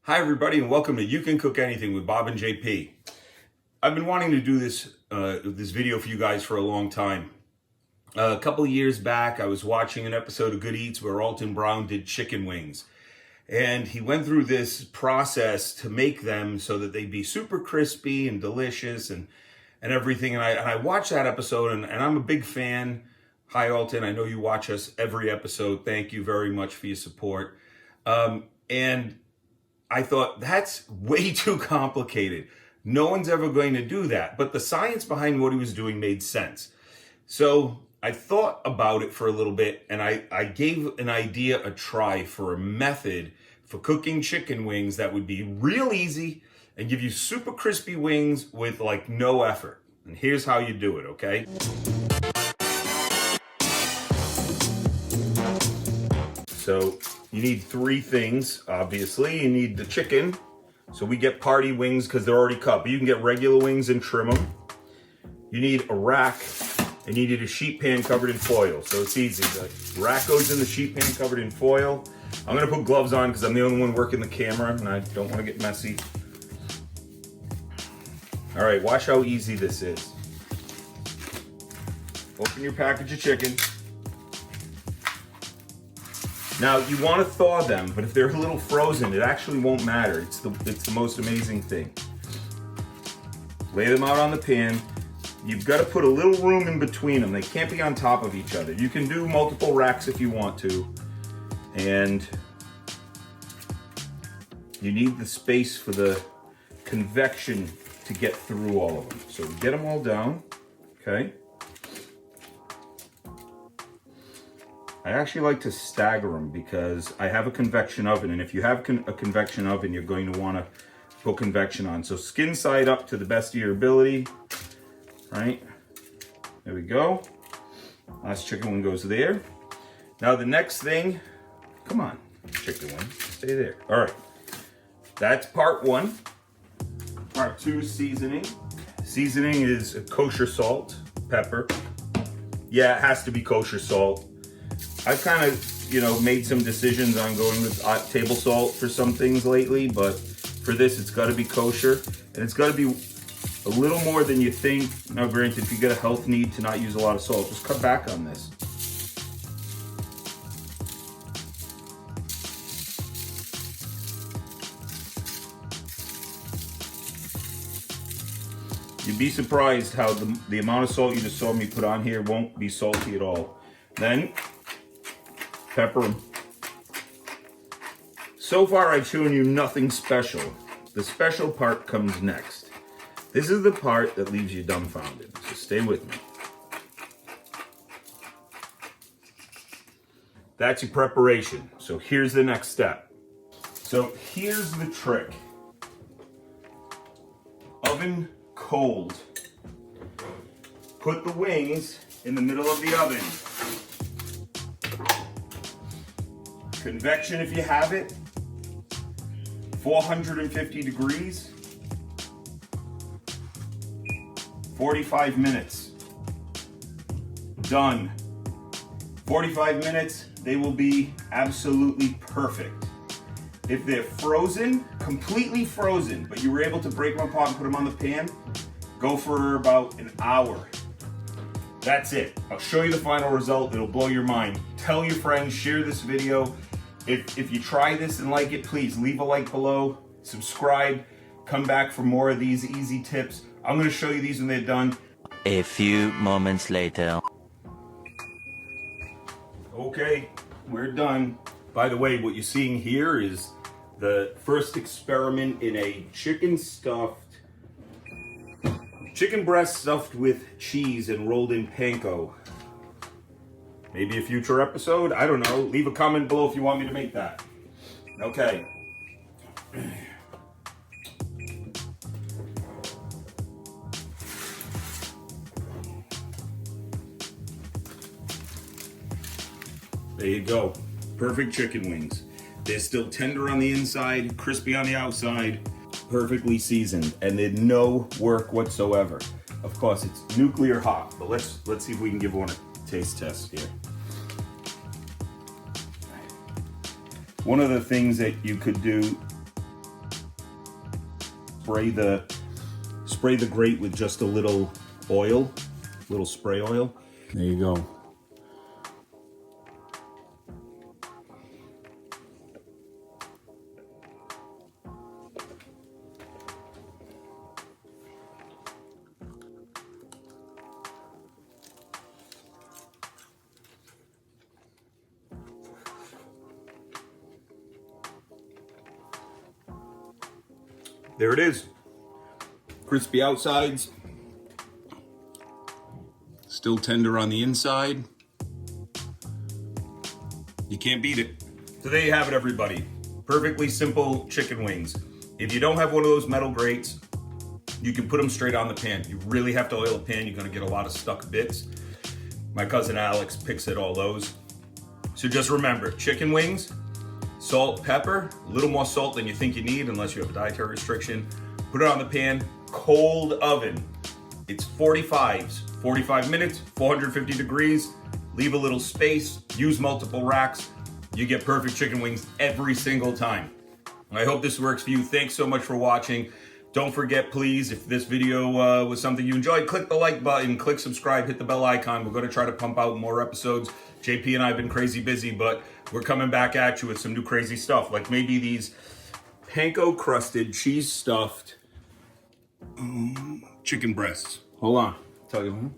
Hi everybody and welcome to You Can Cook Anything with Bob and JP. I've been wanting to do this video for you guys for a long time. A couple of years back I was watching an episode of Good Eats where Alton Brown did chicken wings. And he went through this process to make them so that they'd be super crispy and delicious and everything. And I watched that episode and I'm a big fan. Hi Alton, I know you watch us every episode. Thank you very much for your support. And I thought, that's way too complicated. No one's ever going to do that. But the science behind what he was doing made sense. So I thought about it for a little bit and I gave an idea a try for a method for cooking chicken wings that would be real easy and give you super crispy wings with like no effort. And here's how you do it, okay? So you need three things, obviously. You need the chicken. So we get party wings because they're already cut, but you can get regular wings and trim them. You need a rack, and you need a sheet pan covered in foil. So it's easy. The rack goes in the sheet pan covered in foil. I'm gonna put gloves on because I'm the only one working the camera and I don't wanna get messy. All right, watch how easy this is. Open your package of chicken. Now you want to thaw them, but if they're a little frozen, it actually won't matter. It's the most amazing thing. Lay them out on the pan. You've got to put a little room in between them. They can't be on top of each other. You can do multiple racks if you want to. And you need the space for the convection to get through all of them. So get them all down, okay? I actually like to stagger them because I have a convection oven, and if you have a convection oven, you're going to want to put convection on. So skin side up to the best of your ability, right? There we go. Last chicken one goes there. Now the next thing, come on, chicken one, stay there. All right, that's part one. Part two, seasoning. Seasoning is kosher salt, pepper. Yeah, it has to be kosher salt. I've kind of, made some decisions on going with table salt for some things lately, but for this, it's got to be kosher, and it's got to be a little more than you think. Now, granted, if you get a health need to not use a lot of salt, just cut back on this. You'd be surprised how the amount of salt you just saw me put on here won't be salty at all. Then, pepper them. So far I've shown you nothing special. The special part comes next. This is the part that leaves you dumbfounded, so stay with me. That's your preparation. So here's the next step. So here's the trick. Oven cold. Put the wings in the middle of the oven. Convection if you have it, 450 degrees, 45 minutes, done. 45 minutes, they will be absolutely perfect. If they're frozen, completely frozen, but you were able to break them apart and put them on the pan, go for about an hour. That's it. I'll show you the final result. It'll blow your mind. Tell your friends, share this video. If you try this and like it, please leave a like below, subscribe, come back for more of these easy tips. I'm going to show you these when they're done. A few moments later. Okay, we're done. By the way, what you're seeing here is the first experiment in a chicken breast stuffed with cheese and rolled in panko. Maybe a future episode, I don't know. Leave a comment below if you want me to make that. Okay. There you go. Perfect chicken wings. They're still tender on the inside, crispy on the outside, perfectly seasoned, and they're no work whatsoever. Of course, it's nuclear hot, but let's see if we can give one a taste test here. One of the things that you could do spray the grate with just a little oil, little spray oil. There you go. There it is. Crispy outsides, still tender on the inside. You can't beat it. So there you have it, everybody. Perfectly simple chicken wings. If you don't have one of those metal grates, you can put them straight on the pan. You really have to oil the pan. You're gonna get a lot of stuck bits. My cousin Alex picks at all those. So just remember, chicken wings, salt, pepper, a little more salt than you think you need unless you have a dietary restriction. Put it on the pan, cold oven. It's 45 minutes, 450 degrees. Leave a little space, use multiple racks. You get perfect chicken wings every single time. I hope this works for you. Thanks so much for watching. Don't forget, please, if this video was something you enjoyed, click the like button, click subscribe, hit the bell icon. We're going to try to pump out more episodes. JP and I have been crazy busy, but we're coming back at you with some new crazy stuff, like maybe these panko-crusted, cheese-stuffed chicken breasts. Hold on. I'll tell you.